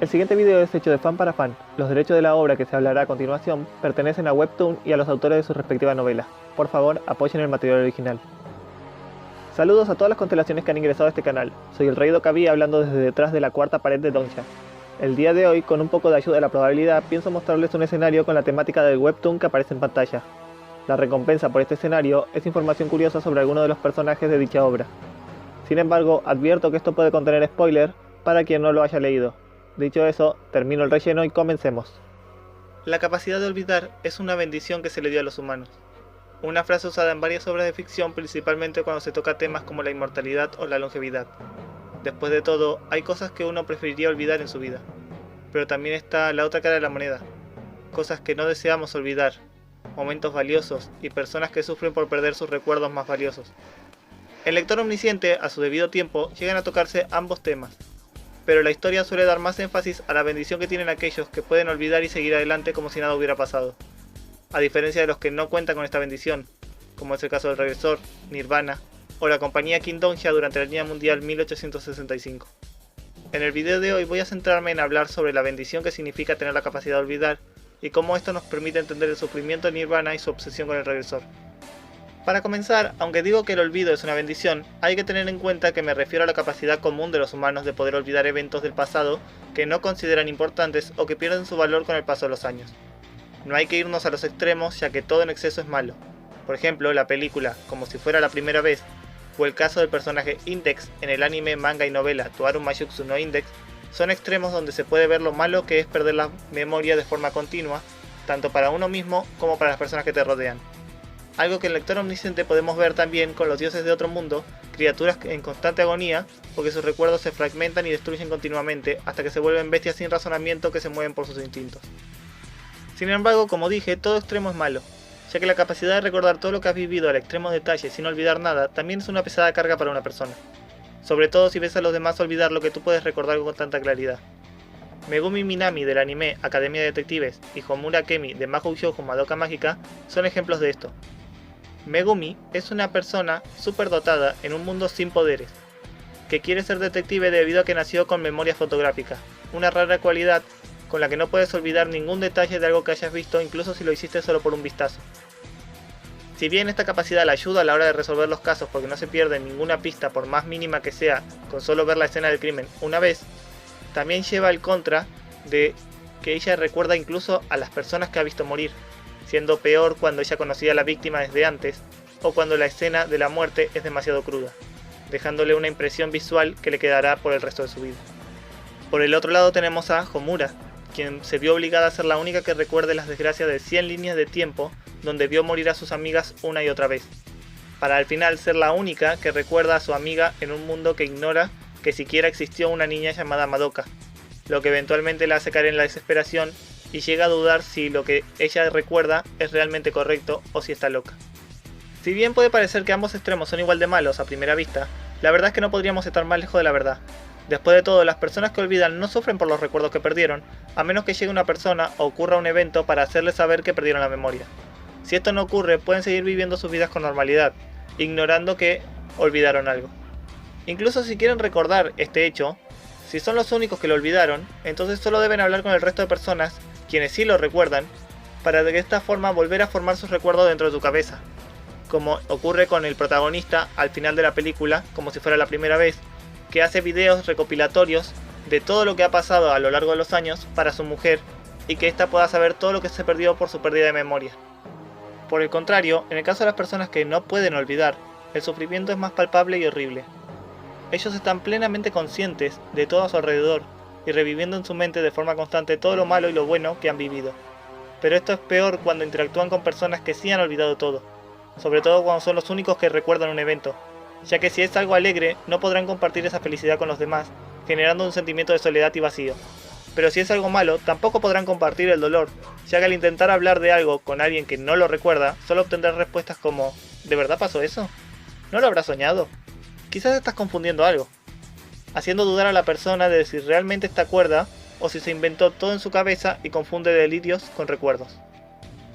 El siguiente video es hecho de fan para fan. Los derechos de la obra que se hablará a continuación pertenecen a Webtoon y a los autores de sus respectivas novelas. Por favor, apoyen el material original. Saludos a todas las constelaciones que han ingresado a este canal. Soy el Rey Dokabi hablando desde detrás de la cuarta pared de Donsha. El día de hoy, con un poco de ayuda de la probabilidad, pienso mostrarles un escenario con la temática del Webtoon que aparece en pantalla. La recompensa por este escenario es información curiosa sobre algunos de los personajes de dicha obra. Sin embargo, advierto que esto puede contener spoiler para quien no lo haya leído. Dicho eso, termino el relleno y comencemos. La capacidad de olvidar es una bendición que se le dio a los humanos. Una frase usada en varias obras de ficción, principalmente cuando se toca temas como la inmortalidad o la longevidad. Después de todo, hay cosas que uno preferiría olvidar en su vida. Pero también está la otra cara de la moneda. Cosas que no deseamos olvidar, momentos valiosos y personas que sufren por perder sus recuerdos más valiosos. En Lector Omnisciente, a su debido tiempo, llegan a tocarse ambos temas. Pero la historia suele dar más énfasis a la bendición que tienen aquellos que pueden olvidar y seguir adelante como si nada hubiera pasado. A diferencia de los que no cuentan con esta bendición, como es el caso del Regresor, Nirvana, o la compañía King Dongxia durante la línea mundial 1865. En el video de hoy voy a centrarme en hablar sobre la bendición que significa tener la capacidad de olvidar, y cómo esto nos permite entender el sufrimiento de Nirvana y su obsesión con el Regresor. Para comenzar, aunque digo que el olvido es una bendición, hay que tener en cuenta que me refiero a la capacidad común de los humanos de poder olvidar eventos del pasado que no consideran importantes o que pierden su valor con el paso de los años. No hay que irnos a los extremos, ya que todo en exceso es malo. Por ejemplo, la película Como si fuera la primera vez, o el caso del personaje Index en el anime, manga y novela Toaru Mayutsu no Index, son extremos donde se puede ver lo malo que es perder la memoria de forma continua, tanto para uno mismo como para las personas que te rodean. Algo que en Lector Omnisciente podemos ver también con los dioses de otro mundo, criaturas en constante agonía, porque sus recuerdos se fragmentan y destruyen continuamente, hasta que se vuelven bestias sin razonamiento que se mueven por sus instintos. Sin embargo, como dije, todo extremo es malo, ya que la capacidad de recordar todo lo que has vivido al extremo detalle sin olvidar nada también es una pesada carga para una persona, sobre todo si ves a los demás olvidar lo que tú puedes recordar con tanta claridad. Megumi Minami del anime Academia de Detectives y Homura Kemi de Mahou Shoujo Madoka Mágica son ejemplos de esto. Megumi es una persona superdotada en un mundo sin poderes, que quiere ser detective debido a que nació con memoria fotográfica, una rara cualidad con la que no puedes olvidar ningún detalle de algo que hayas visto, incluso si lo hiciste solo por un vistazo. Si bien esta capacidad la ayuda a la hora de resolver los casos porque no se pierde ninguna pista por más mínima que sea con solo ver la escena del crimen una vez, también lleva el contra de que ella recuerda incluso a las personas que ha visto morir, siendo peor cuando ella conocía a la víctima desde antes o cuando la escena de la muerte es demasiado cruda, dejándole una impresión visual que le quedará por el resto de su vida. Por el otro lado tenemos a Homura, quien se vio obligada a ser la única que recuerde las desgracias de 100 líneas de tiempo donde vio morir a sus amigas una y otra vez, para al final ser la única que recuerda a su amiga en un mundo que ignora que siquiera existió una niña llamada Madoka, lo que eventualmente la hace caer en la desesperación y llega a dudar si lo que ella recuerda es realmente correcto o si está loca. Si bien puede parecer que ambos extremos son igual de malos a primera vista, la verdad es que no podríamos estar más lejos de la verdad. Después de todo, las personas que olvidan no sufren por los recuerdos que perdieron, a menos que llegue una persona o ocurra un evento para hacerles saber que perdieron la memoria. Si esto no ocurre, pueden seguir viviendo sus vidas con normalidad, ignorando que olvidaron algo. Incluso si quieren recordar este hecho, si son los únicos que lo olvidaron, entonces solo deben hablar con el resto de personas, quienes sí lo recuerdan, para de esta forma volver a formar sus recuerdos dentro de tu cabeza, como ocurre con el protagonista al final de la película, como si fuera la primera vez, que hace videos recopilatorios de todo lo que ha pasado a lo largo de los años para su mujer y que ésta pueda saber todo lo que se perdió por su pérdida de memoria. Por el contrario, en el caso de las personas que no pueden olvidar, el sufrimiento es más palpable y horrible. Ellos están plenamente conscientes de todo a su alrededor y reviviendo en su mente de forma constante todo lo malo y lo bueno que han vivido. Pero esto es peor cuando interactúan con personas que sí han olvidado todo, sobre todo cuando son los únicos que recuerdan un evento, ya que si es algo alegre no podrán compartir esa felicidad con los demás, generando un sentimiento de soledad y vacío. Pero si es algo malo, tampoco podrán compartir el dolor, ya que al intentar hablar de algo con alguien que no lo recuerda, solo obtendrán respuestas como ¿de verdad pasó eso? ¿No lo habrás soñado? Quizás estás confundiendo algo, haciendo dudar a la persona de si realmente está cuerda o si se inventó todo en su cabeza y confunde delirios con recuerdos.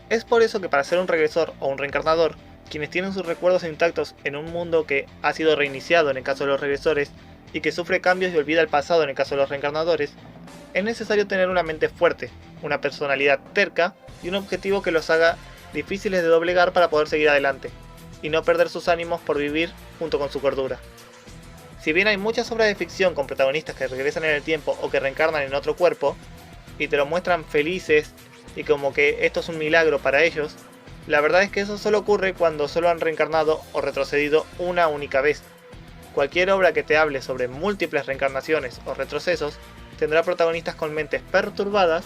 Es por eso que para ser un regresor o un reencarnador, quienes tienen sus recuerdos intactos en un mundo que ha sido reiniciado en el caso de los regresores y que sufre cambios y olvida el pasado en el caso de los reencarnadores, es necesario tener una mente fuerte, una personalidad terca y un objetivo que los haga difíciles de doblegar para poder seguir adelante, y no perder sus ánimos por vivir junto con su cordura. Si bien hay muchas obras de ficción con protagonistas que regresan en el tiempo o que reencarnan en otro cuerpo, y te lo muestran felices y como que esto es un milagro para ellos, la verdad es que eso solo ocurre cuando solo han reencarnado o retrocedido una única vez. Cualquier obra que te hable sobre múltiples reencarnaciones o retrocesos tendrá protagonistas con mentes perturbadas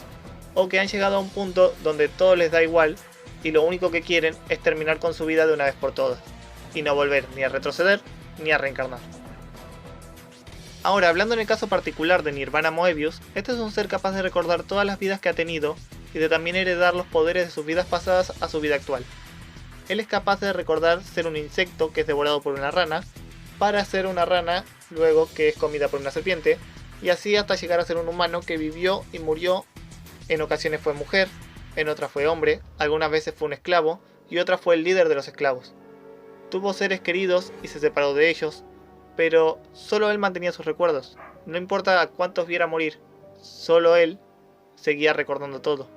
o que han llegado a un punto donde todo les da igual y lo único que quieren es terminar con su vida de una vez por todas, y no volver ni a retroceder ni a reencarnar. Ahora, hablando en el caso particular de Nirvana Moebius, este es un ser capaz de recordar todas las vidas que ha tenido y de también heredar los poderes de sus vidas pasadas a su vida actual. Él es capaz de recordar ser un insecto que es devorado por una rana, para ser una rana, luego que es comida por una serpiente, y así hasta llegar a ser un humano que vivió y murió. En ocasiones fue mujer, en otras fue hombre, algunas veces fue un esclavo, y otras fue el líder de los esclavos. Tuvo seres queridos y se separó de ellos, pero solo él mantenía sus recuerdos. No importa a cuántos viera morir, solo él seguía recordando todo.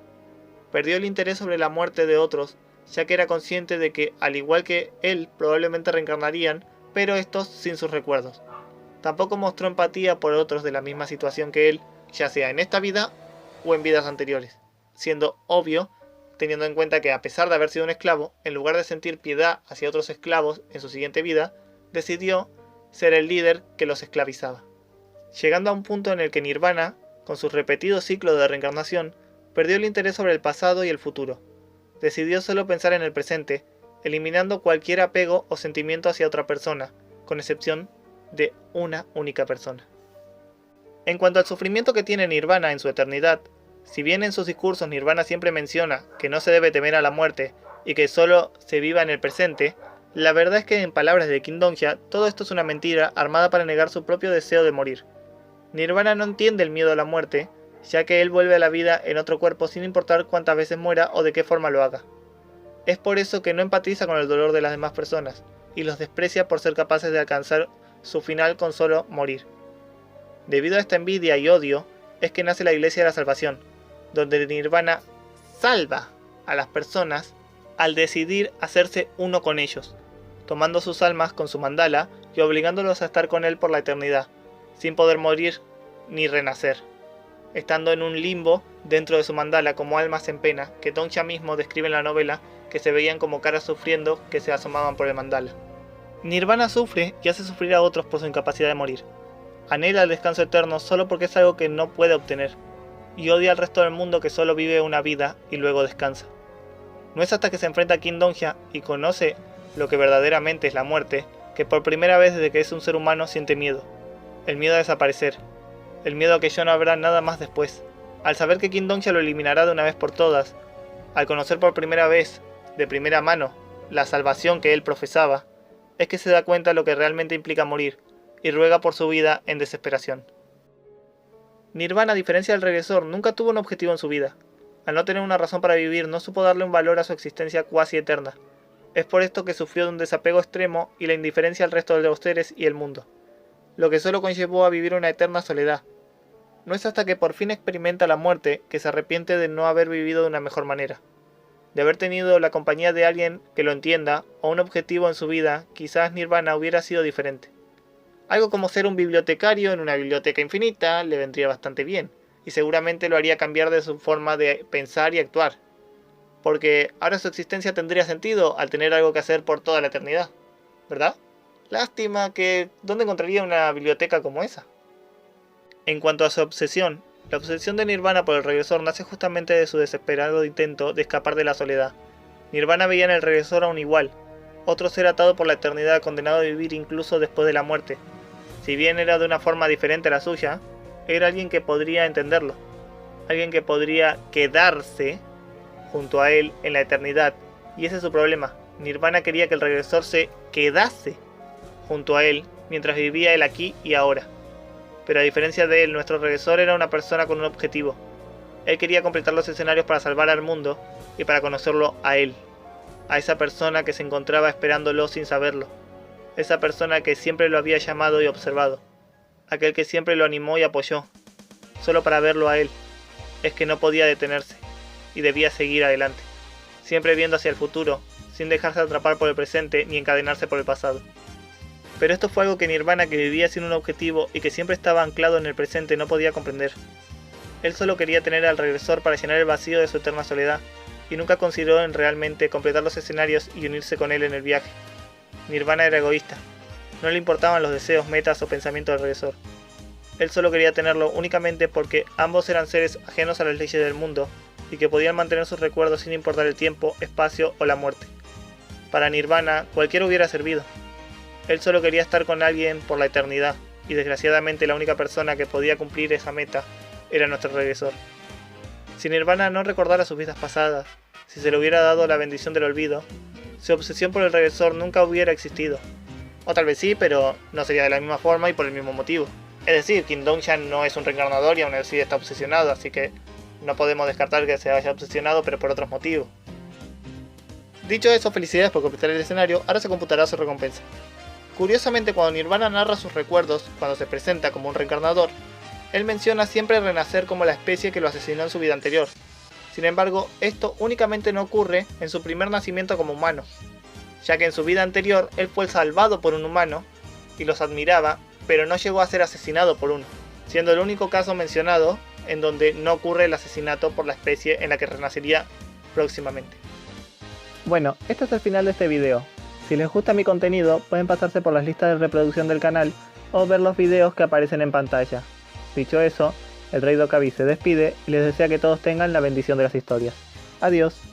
Perdió el interés sobre la muerte de otros, ya que era consciente de que, al igual que él, probablemente reencarnarían, pero estos sin sus recuerdos. Tampoco mostró empatía por otros de la misma situación que él, ya sea en esta vida o en vidas anteriores, siendo obvio, teniendo en cuenta que a pesar de haber sido un esclavo, en lugar de sentir piedad hacia otros esclavos en su siguiente vida, decidió ser el líder que los esclavizaba. Llegando a un punto en el que Nirvana, con sus repetidos ciclos de reencarnación, perdió el interés sobre el pasado y el futuro. Decidió solo pensar en el presente, eliminando cualquier apego o sentimiento hacia otra persona, con excepción de una única persona. En cuanto al sufrimiento que tiene Nirvana en su eternidad, si bien en sus discursos Nirvana siempre menciona que no se debe temer a la muerte y que solo se viva en el presente, la verdad es que en palabras de King Dongxia, todo esto es una mentira armada para negar su propio deseo de morir. Nirvana no entiende el miedo a la muerte, ya que él vuelve a la vida en otro cuerpo sin importar cuántas veces muera o de qué forma lo haga. Es por eso que no empatiza con el dolor de las demás personas, y los desprecia por ser capaces de alcanzar su final con solo morir. Debido a esta envidia y odio, es que nace la Iglesia de la Salvación, donde Nirvana salva a las personas al decidir hacerse uno con ellos, tomando sus almas con su mandala y obligándolos a estar con él por la eternidad, sin poder morir ni renacer, estando en un limbo dentro de su mandala como almas en pena, que Dongxia mismo describe en la novela que se veían como caras sufriendo que se asomaban por el mandala. Nirvana sufre y hace sufrir a otros por su incapacidad de morir. Anhela el descanso eterno solo porque es algo que no puede obtener, y odia al resto del mundo que solo vive una vida y luego descansa. No es hasta que se enfrenta a King Dongxia y conoce lo que verdaderamente es la muerte, que por primera vez desde que es un ser humano siente miedo. El miedo a desaparecer, el miedo a que ya no habrá nada más después. Al saber que King Dongxia lo eliminará de una vez por todas, al conocer por primera vez, de primera mano, la salvación que él profesaba, es que se da cuenta de lo que realmente implica morir, y ruega por su vida en desesperación. Nirvana, a diferencia del regresor, nunca tuvo un objetivo en su vida. Al no tener una razón para vivir, no supo darle un valor a su existencia cuasi eterna. Es por esto que sufrió de un desapego extremo y la indiferencia al resto de los seres y el mundo, lo que solo conllevó a vivir una eterna soledad. No es hasta que por fin experimenta la muerte que se arrepiente de no haber vivido de una mejor manera. De haber tenido la compañía de alguien que lo entienda o un objetivo en su vida, quizás Nirvana hubiera sido diferente. Algo como ser un bibliotecario en una biblioteca infinita le vendría bastante bien, y seguramente lo haría cambiar de su forma de pensar y actuar, porque ahora su existencia tendría sentido al tener algo que hacer por toda la eternidad, ¿verdad? Lástima que ¿dónde encontraría una biblioteca como esa? En cuanto a su obsesión, la obsesión de Nirvana por el regresor nace justamente de su desesperado intento de escapar de la soledad. Nirvana veía en el regresor a un igual, otro ser atado por la eternidad condenado a vivir incluso después de la muerte. Si bien era de una forma diferente a la suya, era alguien que podría entenderlo, alguien que podría quedarse junto a él en la eternidad, y ese es su problema. Nirvana quería que el regresor se quedase junto a él mientras vivía el aquí y ahora. Pero a diferencia de él, nuestro regresor era una persona con un objetivo. Él quería completar los escenarios para salvar al mundo y para conocerlo a él, a esa persona que se encontraba esperándolo sin saberlo, esa persona que siempre lo había llamado y observado, aquel que siempre lo animó y apoyó. solo para verlo a él. Es que no podía detenerse, y debía seguir adelante, siempre viendo hacia el futuro, sin dejarse atrapar por el presente ni encadenarse por el pasado. Pero esto fue algo que Nirvana, que vivía sin un objetivo y que siempre estaba anclado en el presente, no podía comprender. Él solo quería tener al regresor para llenar el vacío de su eterna soledad, y nunca consideró en realmente completar los escenarios y unirse con él en el viaje. Nirvana era egoísta, no le importaban los deseos, metas o pensamientos del regresor. Él solo quería tenerlo únicamente porque ambos eran seres ajenos a las leyes del mundo y que podían mantener sus recuerdos sin importar el tiempo, espacio o la muerte. Para Nirvana, cualquiera hubiera servido. Él solo quería estar con alguien por la eternidad, y desgraciadamente la única persona que podía cumplir esa meta era nuestro regresor. Si Nirvana no recordara sus vidas pasadas, si se le hubiera dado la bendición del olvido, su obsesión por el regresor nunca hubiera existido. O tal vez sí, pero no sería de la misma forma y por el mismo motivo. Es decir, Kim Dong-chan no es un reencarnador y aún así está obsesionado, así que no podemos descartar que se haya obsesionado, pero por otros motivos. Dicho eso, felicidades por completar el escenario, ahora se computará su recompensa. Curiosamente, cuando Nirvana narra sus recuerdos, cuando se presenta como un reencarnador, él menciona siempre renacer como la especie que lo asesinó en su vida anterior. Sin embargo, esto únicamente no ocurre en su primer nacimiento como humano, ya que en su vida anterior él fue salvado por un humano y los admiraba, pero no llegó a ser asesinado por uno, siendo el único caso mencionado en donde no ocurre el asesinato por la especie en la que renacería próximamente. Bueno, este es el final de este video. Si les gusta mi contenido, pueden pasarse por las listas de reproducción del canal o ver los videos que aparecen en pantalla. Dicho eso, el Rey Dokkaebi se despide y les desea que todos tengan la bendición de las historias. Adiós.